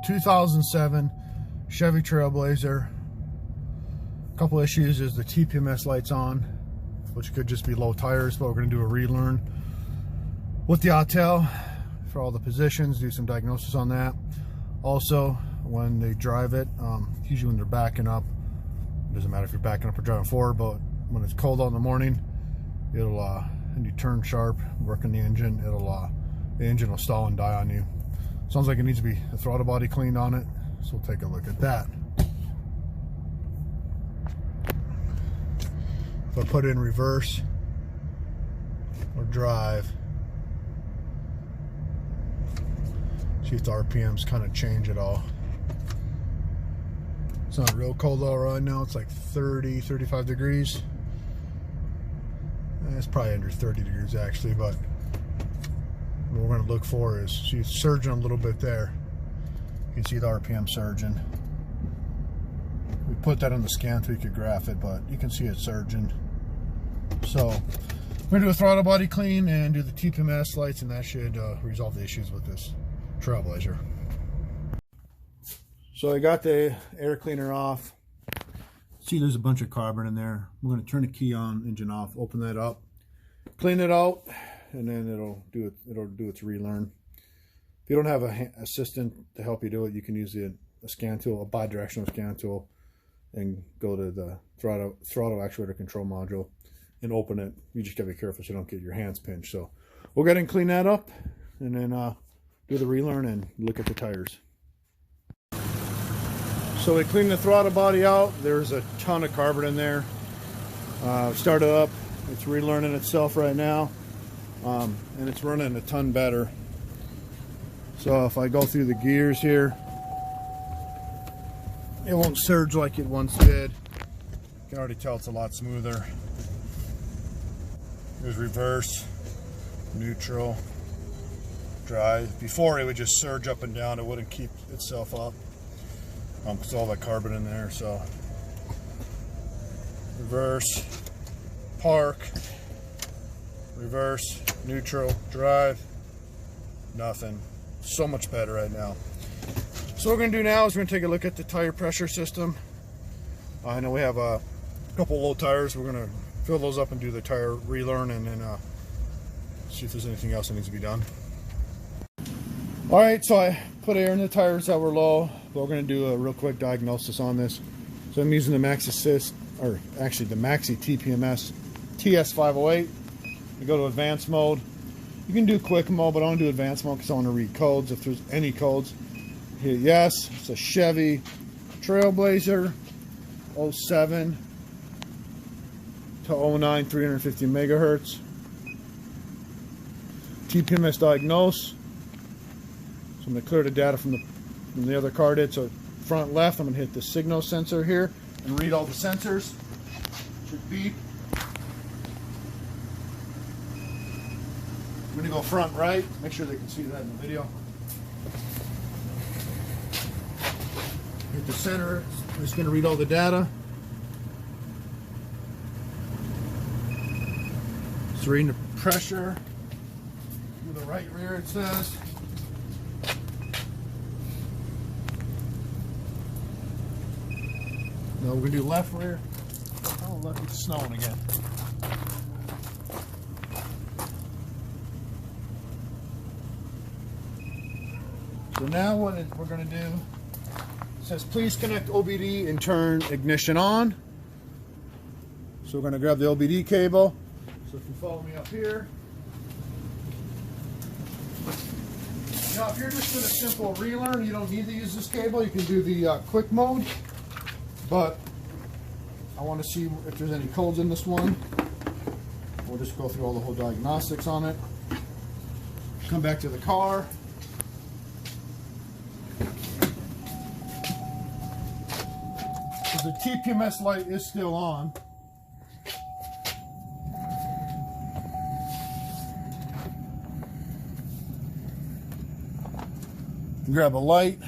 2007 Chevy Trailblazer. A couple issues is the TPMS light's on, which could just be low tires, but we're going to do a relearn with the autel for all the positions, do some diagnosis on that. Also, when they drive it, usually when they're backing up, it doesn't matter if you're backing up or driving forward, but when it's cold out in the morning, it'll and you turn sharp, working the engine, the engine will stall and die on you. Sounds like it needs to be a throttle body cleaned on it, so we'll take a look at that. If I put it in reverse or drive, see if the RPMs kind of change at all. It's not real cold out right now. It's like 30, 35 degrees. It's probably under 30 degrees actually, but what we're going to look for is, see it's surging a little bit there. You can see the RPM surging. We put that on the scan so you could graph it, but you can see it surging. So we're going to do a throttle body clean and do the TPMS lights, and that should resolve the issues with this Trailblazer. So I got the air cleaner off. See, there's a bunch of carbon in there. We're going to turn the key on, engine off, open that up, clean it out, and then it'll do its relearn. If you don't have an assistant to help you do it, you can use a scan tool, a bi-directional scan tool, and go to the throttle actuator control module and open it. You just gotta be careful so you don't get your hands pinched. So we'll go ahead and clean that up, and then do the relearn and look at the tires. So we cleaned the throttle body out. There's a ton of carbon in there. Started up. It's relearning itself right now, and it's running a ton better. So if I go through the gears here, it won't surge like it once did. You can already tell it's a lot smoother. There's reverse, neutral, drive. Before it would just surge up and down. It wouldn't keep itself up. Because all that carbon in there. So reverse, park, reverse, neutral, drive, nothing. So much better right now. So what we're going to do now is we're going to take a look at the tire pressure system. I know we have a couple low tires. We're going to fill those up and do the tire relearn, and then see if there's anything else that needs to be done. Alright, so I put air in the tires that were low, but we're going to do a real quick diagnosis on this. So I'm using the Max Assist, or actually the Maxi TPMS TS508. You go to advanced mode. You can do quick mode, but I want to do advanced mode because I want to read codes if there's any codes. Hit yes. It's a Chevy Trailblazer 07 to 09, 350 megahertz. TPMS diagnose. So I'm going to clear the data from the other car did. So front left, I'm going to hit the signal sensor here and read all the sensors. Should beep. I'm going to go front right. Make sure they can see that in the video. Hit the center. I'm just going to read all the data. It's reading the pressure. To the right rear it says. No, we're going to do left rear. Oh, look, it's snowing again. So now what we're going to do, it says please connect OBD and turn ignition on. So we're going to grab the OBD cable. So if you follow me up here. Now if you're just doing a simple relearn, you don't need to use this cable. You can do the quick mode. But I want to see if there's any codes in this one. We'll just go through all the whole diagnostics on it. Come back to the car. So the TPMS light is still on. Grab a light.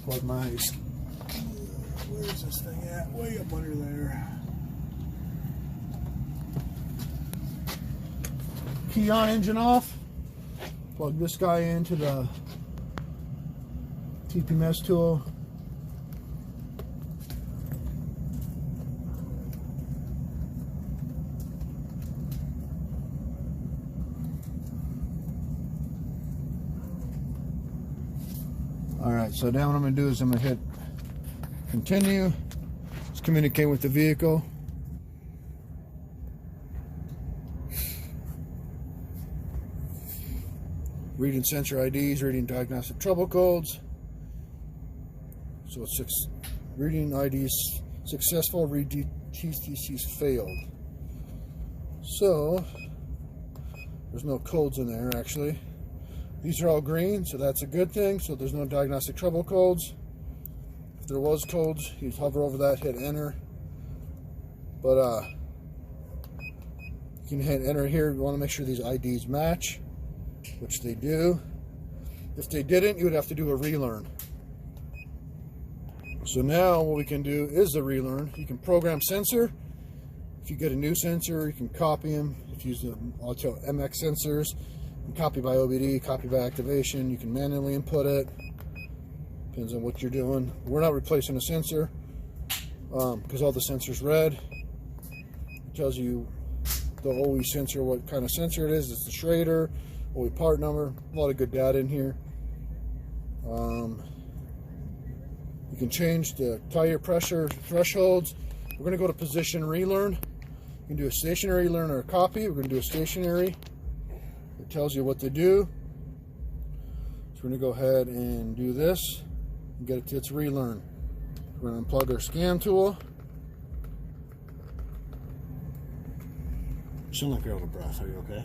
Plug my, where's this thing at? Way up under there. key on, engine off. Plug this guy into the TPMS tool. Alright, so now what I'm going to do is I'm going to hit continue. Let's communicate with the vehicle. Reading sensor IDs, reading diagnostic trouble codes. So it's reading IDs successful, read TTCs failed. So there's no codes in there actually. These are all green, so that's a good thing. So there's no diagnostic trouble codes. If there was codes, you'd hover over that, hit enter. But you can hit enter here. You want to make sure these IDs match, which they do. If they didn't, you would have to do a relearn. So now what we can do is a relearn. You can program sensor. If you get a new sensor, you can copy them. If you use the Auto MX sensors, you can copy by OBD, copy by activation. You can manually input it. Depends on what you're doing. We're not replacing a sensor because all the sensors red. It tells you the OE sensor, what kind of sensor it is. It's the Schrader, OE part number. A lot of good data in here. You can change the tire pressure thresholds. We're going to go to position relearn. You can do a stationary learn or a copy. We're going to do a stationary. It tells you what to do. So we're going to go ahead and do this and get it to its relearn. We're going to unplug our scan tool. You sound like you're out of breath. Are you okay?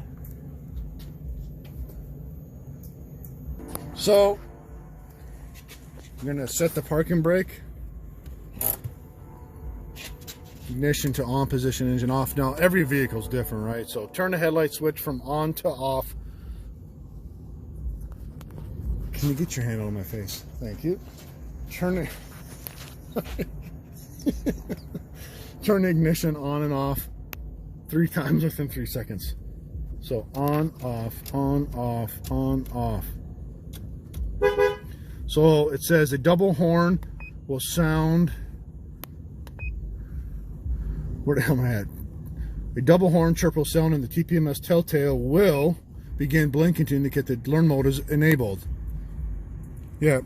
So I'm going to set the parking brake. Ignition to on position, engine off. Now every vehicle is different, right? So turn the headlight switch from on to off. Can you get your hand on my face? Thank you. Turn the ignition on and off 3 times within 3 seconds. So on, off, on, off, on, off. So it says a double horn will sound. Where the hell am I at? A double horn chirp will sound and the TPMS telltale will begin blinking to indicate that learn mode is enabled. Yeah,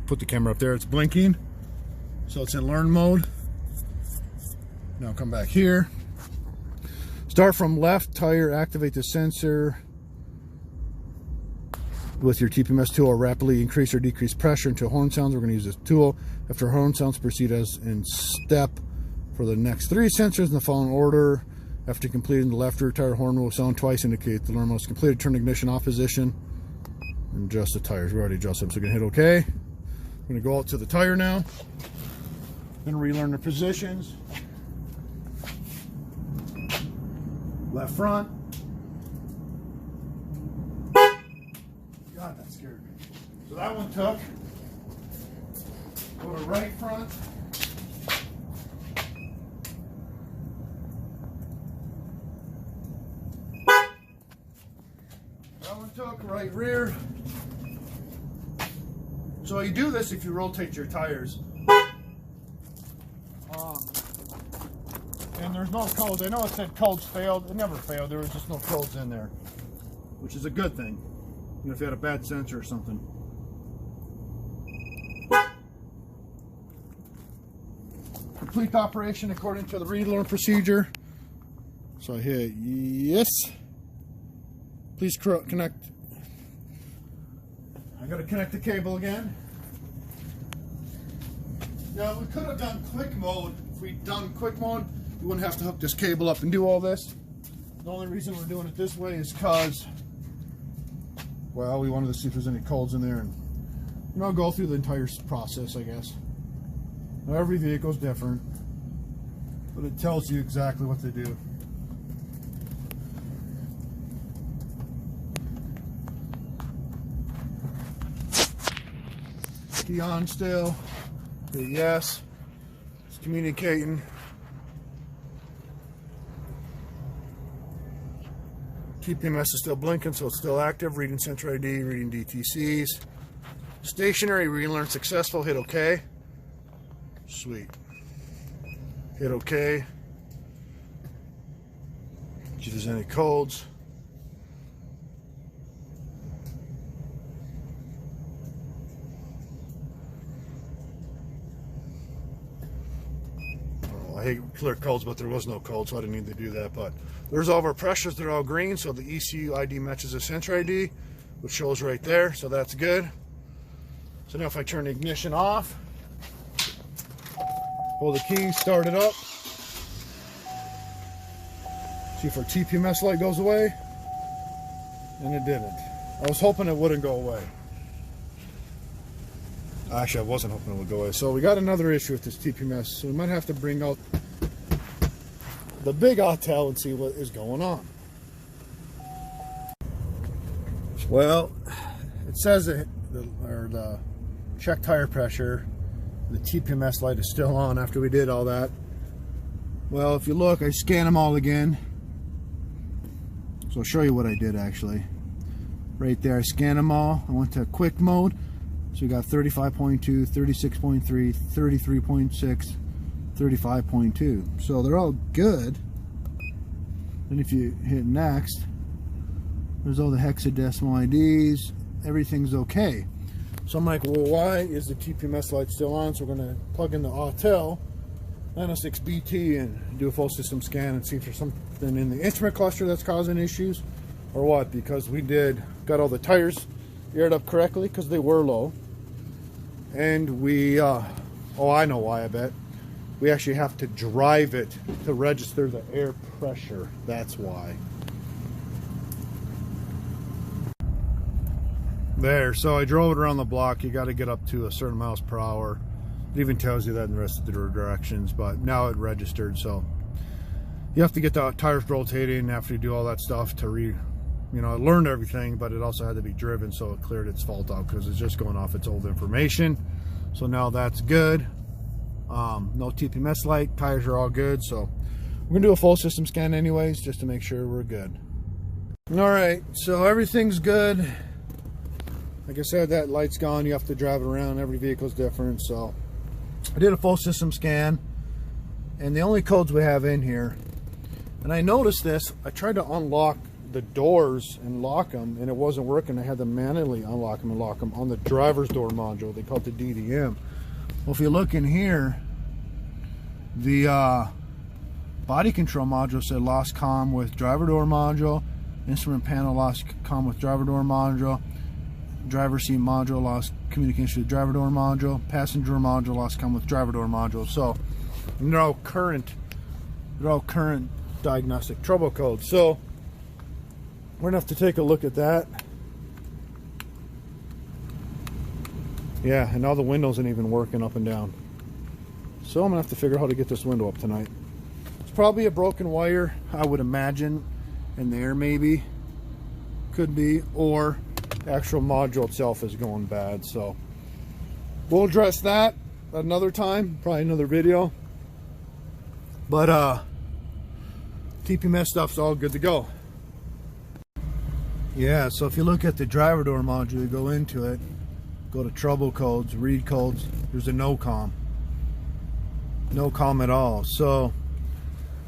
put the camera up there. It's blinking. So it's in learn mode. Now come back here. Start from left tire, activate the sensor. With your TPMS tool, rapidly increase or decrease pressure until horn sounds. We're going to use this tool. After horn sounds, proceed as in step for the next 3 sensors in the following order. After completing the left rear tire, horn will sound twice, indicate the learn mode is completed. Turn ignition off position and adjust the tires. We already adjusted them, so we can hit OK. I'm going to go out to the tire now. Then relearn the positions. Left front. God, that scared me. So that one took. Go to right front. That one took. Right rear. So you do this if you rotate your tires. And there's no codes. I know it said codes failed. It never failed. There was just no codes in there, which is a good thing. And if you had a bad sensor or something. Complete operation according to the relearn procedure. So I hit yes. Please connect. I gotta connect the cable again. Now we could have done quick mode. If we'd done quick mode, we wouldn't have to hook this cable up and do all this. The only reason we're doing it this way is because, well, we wanted to see if there's any codes in there and, you know, go through the entire process, I guess. Now, every vehicle is different, but it tells you exactly what to do. Key on still. Hit yes. It's communicating. TPMS is still blinking, so it's still active. Reading sensor ID, reading DTCs. Stationary relearn successful. Hit OK. Sweet. Hit OK. See if there's any codes. I hate clear codes, but there was no code, so I didn't need to do that. But there's all of our pressures. They're all green, so the ECU ID matches the sensor ID, which shows right there, so that's good. So now if I turn the ignition off, pull the key, start it up, see if our TPMS light goes away, and it didn't. I was hoping it wouldn't go away. Actually, I wasn't hoping it would go away. So we got another issue with this TPMS, so we might have to bring out the big autel and see what is going on. Well, it says that the check tire pressure, the TPMS light is still on after we did all that. Well, if you look, I scanned them all again. So I'll show you what I did actually. Right there, I scanned them all. I went to quick mode. So we got 35.2, 36.3, 33.6, 35.2. So they're all good. And if you hit next, there's all the hexadecimal IDs. Everything's okay. So I'm like, well, why is the TPMS light still on? So we're going to plug in the autel 906BT and do a full system scan and see if there's something in the instrument cluster that's causing issues or what. Because we got all the tires aired up correctly because they were low. And we, oh, I know why, I bet. We actually have to drive it to register the air pressure. That's why. There, so I drove it around the block. You got to get up to a certain miles per hour. It even tells you that in the rest of the directions, but now it registered. So you have to get the tires rotating after you do all that stuff to you know, it learned everything, but it also had to be driven, so it cleared its fault out because it's just going off its old information. So now that's good. No TPMS light, tires are all good. So we're gonna do a full system scan anyways, just to make sure we're good. All right, so everything's good. Like I said, that light's gone. You have to drive it around. Every vehicle's different. So I did a full system scan, and the only codes we have in here, and I noticed this, I tried to unlock the doors and lock them, and it wasn't working. I had to manually unlock them and lock them on the driver's door module. They call it the DDM. Well, if you look in here, the body control module said lost comm with driver door module, instrument panel lost comm with driver door module, driver seat module lost communication with driver door module, passenger module lost comm with driver door module. So they're all current diagnostic trouble codes. So we're gonna have to take a look at that. Yeah, and now the windows ain't even working up and down. So I'm gonna have to figure out how to get this window up tonight. It's probably a broken wire, I would imagine, in there maybe. Could be, or the actual module itself is going bad. So we'll address that another time, probably another video. But TPMS stuff's all good to go. Yeah, so if you look at the driver door module, you go into it, go to trouble codes, read codes, there's a no comm. No comm at all. So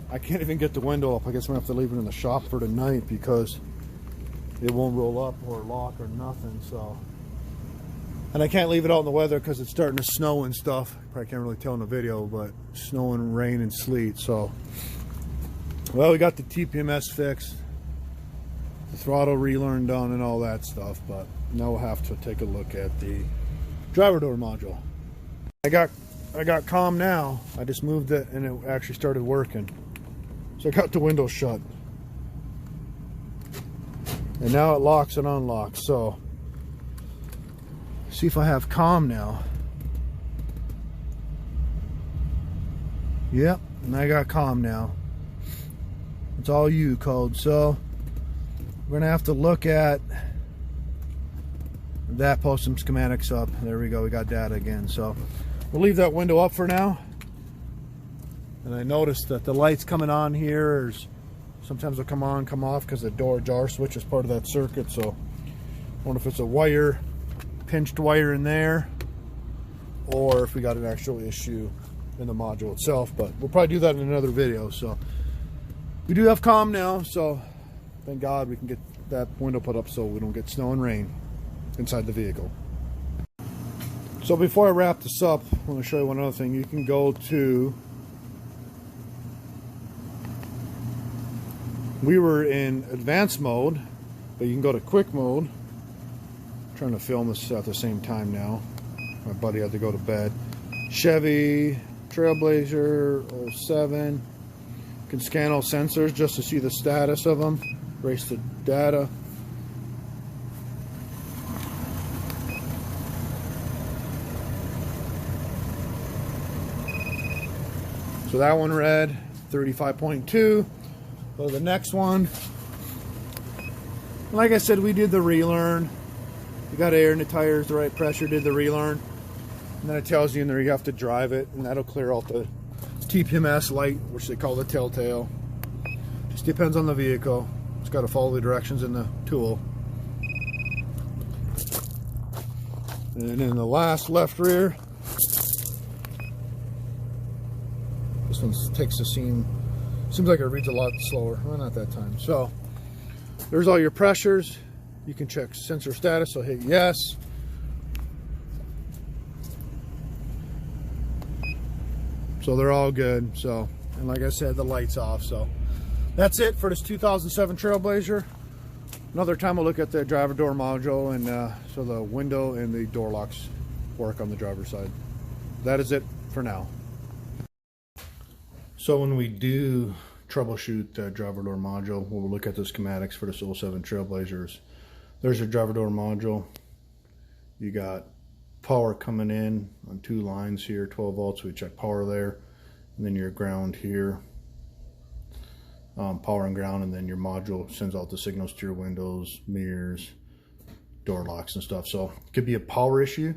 I can't even get the window up. I guess I'm gonna have to leave it in the shop for tonight because it won't roll up or lock or nothing. So, and I can't leave it out in the weather because it's starting to snow and stuff. Probably can't really tell in the video, but snow and rain and sleet. So, well, we got the TPMS fixed, the throttle relearn done and all that stuff, but now we'll have to take a look at the driver door module. I got calm now. I just moved it and it actually started working. So I got the window shut. And now it locks and unlocks. So see if I have calm now. Yep, and I got calm now. It's all U code. So we're gonna have to look at that, post some schematics up. There we go, we got data again. So we'll leave that window up for now. And I noticed that the lights coming on here is Sometimes they'll come on, come off because the door jar switch is part of that circuit. So I wonder if it's a wire, pinched wire in there, or if we got an actual issue in the module itself. But we'll probably do that in another video. So we do have calm now, so thank God we can get that window put up so we don't get snow and rain inside the vehicle. So before I wrap this up, I want to show you one other thing. You can go to, we were in advanced mode, but you can go to quick mode. I'm trying to film this at the same time now. My buddy had to go to bed. Chevy Trailblazer 07. You can scan all sensors just to see the status of them. Race the data. So that one read 35.2. Go to the next one. Like I said, we did the relearn. You got air in the tires, the right pressure, did the relearn. And then it tells you in there you have to drive it, and that'll clear out the TPMS light, which they call the telltale. Just depends on the vehicle. It's got to follow the directions in the tool. And in the last left rear, this one takes the scene. Seems like it reads a lot slower. Well, not that time. So there's all your pressures. You can check sensor status, so hit yes. So they're all good. So, and like I said, the light's off. So that's it for this 2007 Trailblazer. Another time we'll look at the driver door module, and so the window and the door locks work on the driver's side. That is it for now. So when we do troubleshoot the driver door module, we'll look at the schematics for this 07 Trailblazers. There's your driver door module. You got power coming in on 2 lines here, 12 volts. We check power there, and then your ground here, power and ground, and then your module sends out the signals to your windows, mirrors, door locks and stuff. So it could be a power issue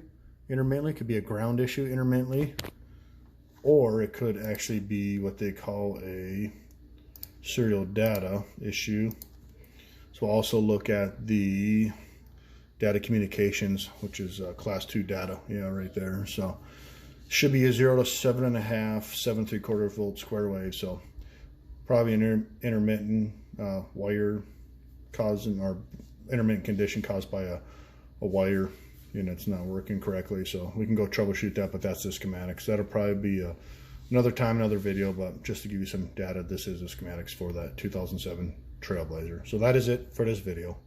intermittently, it could be a ground issue intermittently, or it could actually be what they call a serial data issue. So we'll also look at the data communications, which is class 2 data. Yeah, right there. So should be a 0 to 7.5, 7.75 volt square wave. So probably an intermittent wire causing, or intermittent condition caused by a wire, and it's not working correctly. So we can go troubleshoot that, but that's the schematics. That'll probably be another time, another video, but just to give you some data, this is the schematics for that 2007 Trailblazer. So that is it for this video.